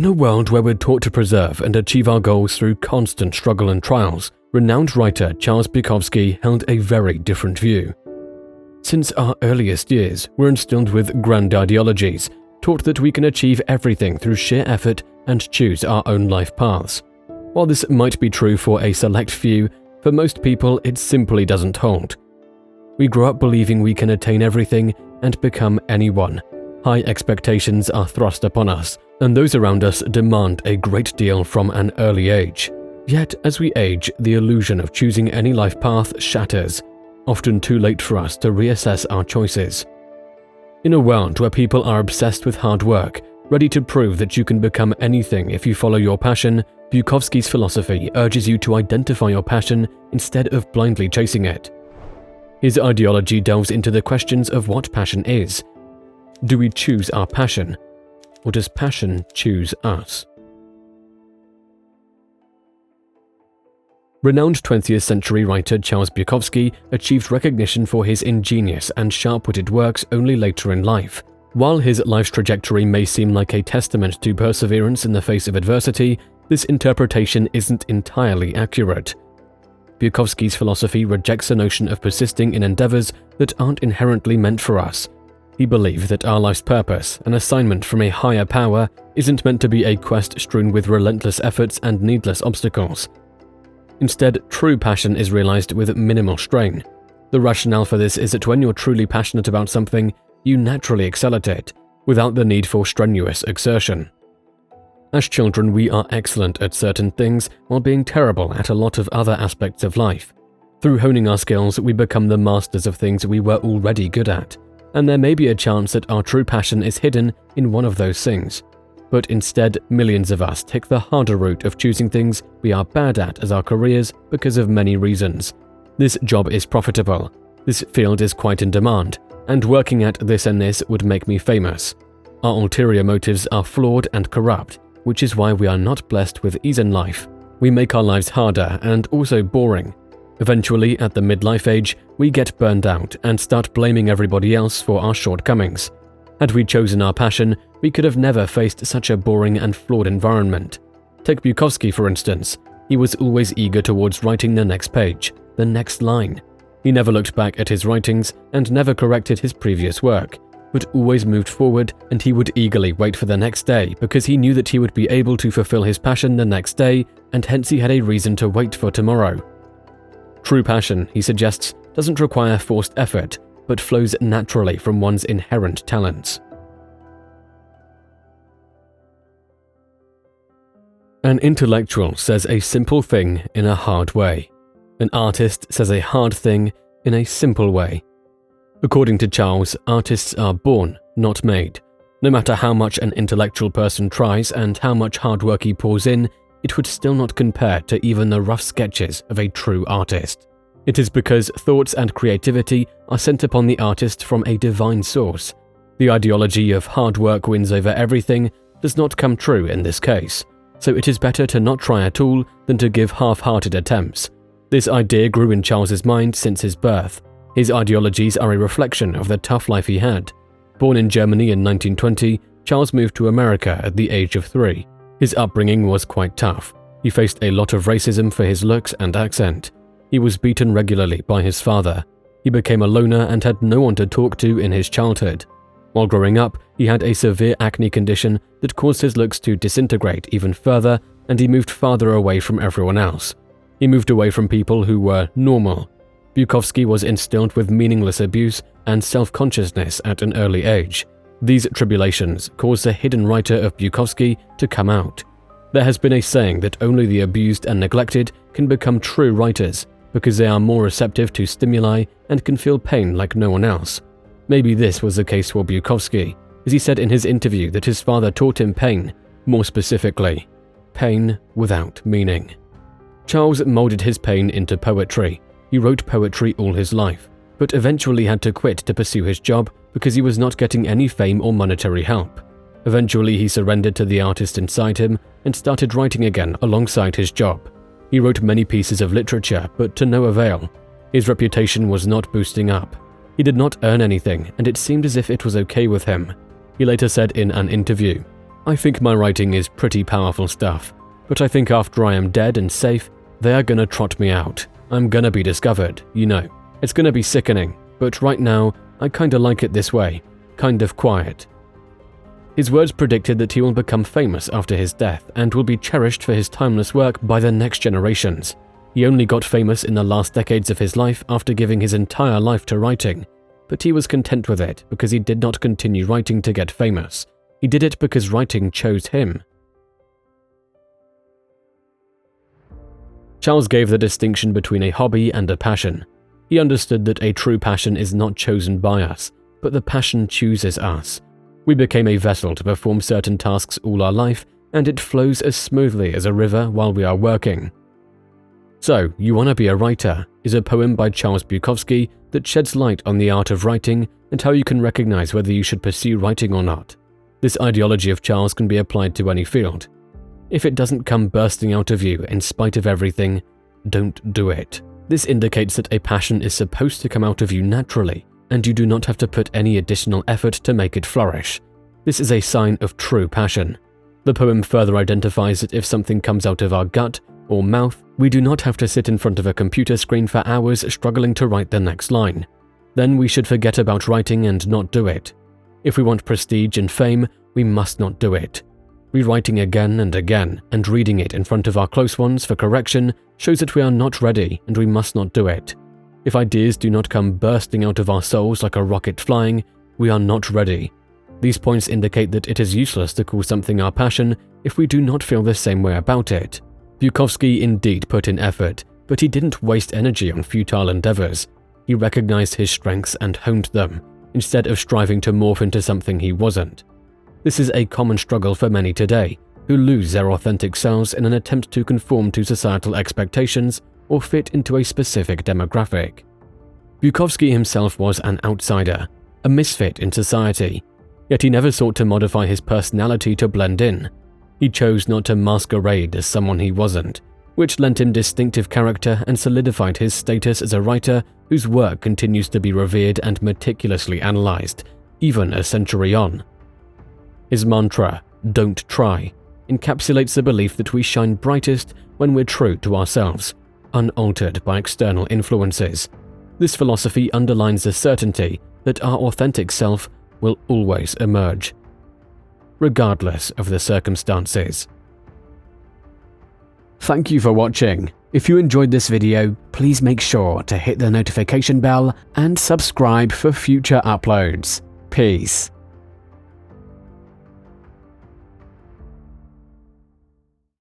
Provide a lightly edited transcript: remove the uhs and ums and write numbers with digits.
In a world where we're taught to preserve and achieve our goals through constant struggle and trials, renowned writer Charles Bukowski held a very different view. Since our earliest years, we're instilled with grand ideologies, taught that we can achieve everything through sheer effort and choose our own life paths. While this might be true for a select few, for most people it simply doesn't hold. We grow up believing we can attain everything and become anyone. High expectations are thrust upon us, and those around us demand a great deal from an early age. Yet, as we age, the illusion of choosing any life path shatters, often too late for us to reassess our choices. In a world where people are obsessed with hard work, ready to prove that you can become anything if you follow your passion, Bukowski's philosophy urges you to identify your passion instead of blindly chasing it. His ideology delves into the questions of what passion is. Do we choose our passion, or does passion choose us? Renowned 20th century writer Charles Bukowski achieved recognition for his ingenious and sharp-witted works only later in life. While his life's trajectory may seem like a testament to perseverance in the face of adversity, this interpretation isn't entirely accurate. Bukowski's philosophy rejects the notion of persisting in endeavors that aren't inherently meant for us. He believed that our life's purpose, an assignment from a higher power, isn't meant to be a quest strewn with relentless efforts and needless obstacles. Instead, true passion is realized with minimal strain. The rationale for this is that when you're truly passionate about something, you naturally excel at it, without the need for strenuous exertion. As children, we are excellent at certain things while being terrible at a lot of other aspects of life. Through honing our skills, we become the masters of things we were already good at, and there may be a chance that our true passion is hidden in one of those things. But instead, millions of us take the harder route of choosing things we are bad at as our careers because of many reasons. This job is profitable, this field is quite in demand, and working at this and this would make me famous. Our ulterior motives are flawed and corrupt, which is why we are not blessed with ease in life. We make our lives harder and also boring. Eventually, at the midlife age, we get burned out and start blaming everybody else for our shortcomings. Had we chosen our passion, we could have never faced such a boring and flawed environment. Take Bukowski, for instance. He was always eager towards writing the next page, the next line. He never looked back at his writings and never corrected his previous work, but always moved forward, and he would eagerly wait for the next day because he knew that he would be able to fulfill his passion the next day, and hence he had a reason to wait for tomorrow. True passion, he suggests, doesn't require forced effort, but flows naturally from one's inherent talents. An intellectual says a simple thing in a hard way. An artist says a hard thing in a simple way. According to Charles, artists are born, not made. No matter how much an intellectual person tries and how much hard work he pours in, it would still not compare to even the rough sketches of a true artist. It is because thoughts and creativity are sent upon the artist from a divine source. The ideology of hard work wins over everything does not come true in this case, so it is better to not try at all than to give half-hearted attempts. This idea grew in Charles's mind since his birth. His ideologies are a reflection of the tough life he had. Born in Germany in 1920, Charles moved to America at the age of 3. His upbringing was quite tough. He faced a lot of racism for his looks and accent. He was beaten regularly by his father. He became a loner and had no one to talk to in his childhood. While growing up, he had a severe acne condition that caused his looks to disintegrate even further, and he moved farther away from everyone else. He moved away from people who were normal. Bukowski was instilled with meaningless abuse and self-consciousness at an early age. These tribulations caused the hidden writer of Bukowski to come out. There has been a saying that only the abused and neglected can become true writers because they are more receptive to stimuli and can feel pain like no one else. Maybe this was the case for Bukowski, as he said in his interview that his father taught him pain, more specifically, pain without meaning. Charles molded his pain into poetry. He wrote poetry all his life, but eventually had to quit to pursue his job because he was not getting any fame or monetary help. Eventually, he surrendered to the artist inside him and started writing again alongside his job. He wrote many pieces of literature, but to no avail. His reputation was not boosting up. He did not earn anything, and it seemed as if it was okay with him. He later said in an interview, I think my writing is pretty powerful stuff, but I think after I am dead and safe, they are gonna trot me out. I'm gonna be discovered, you know. It's gonna be sickening, but right now, I kinda like it this way, kind of quiet. His words predicted that he will become famous after his death and will be cherished for his timeless work by the next generations. He only got famous in the last decades of his life after giving his entire life to writing, but he was content with it because he did not continue writing to get famous. He did it because writing chose him. Charles gave the distinction between a hobby and a passion. He understood that a true passion is not chosen by us, but the passion chooses us. We became a vessel to perform certain tasks all our life, and it flows as smoothly as a river while we are working. So, You Wanna Be a Writer is a poem by Charles Bukowski that sheds light on the art of writing and how you can recognize whether you should pursue writing or not. This ideology of Charles can be applied to any field. If it doesn't come bursting out of you in spite of everything, don't do it. This indicates that a passion is supposed to come out of you naturally, and you do not have to put any additional effort to make it flourish. This is a sign of true passion. The poem further identifies that if something comes out of our gut or mouth, we do not have to sit in front of a computer screen for hours struggling to write the next line. Then we should forget about writing and not do it. If we want prestige and fame, we must not do it. Rewriting again and again and reading it in front of our close ones for correction shows that we are not ready and we must not do it. If ideas do not come bursting out of our souls like a rocket flying, we are not ready. These points indicate that it is useless to call something our passion if we do not feel the same way about it. Bukowski indeed put in effort, but he didn't waste energy on futile endeavors. He recognized his strengths and honed them, instead of striving to morph into something he wasn't. This is a common struggle for many today, who lose their authentic selves in an attempt to conform to societal expectations or fit into a specific demographic. Bukowski himself was an outsider, a misfit in society, yet he never sought to modify his personality to blend in. He chose not to masquerade as someone he wasn't, which lent him distinctive character and solidified his status as a writer whose work continues to be revered and meticulously analyzed, even a century on. His mantra, "Don't try," encapsulates the belief that we shine brightest when we're true to ourselves, unaltered by external influences. This philosophy underlines the certainty that our authentic self will always emerge, regardless of the circumstances. Thank you for watching. If you enjoyed this video, please make sure to hit the notification bell and subscribe for future uploads. Peace.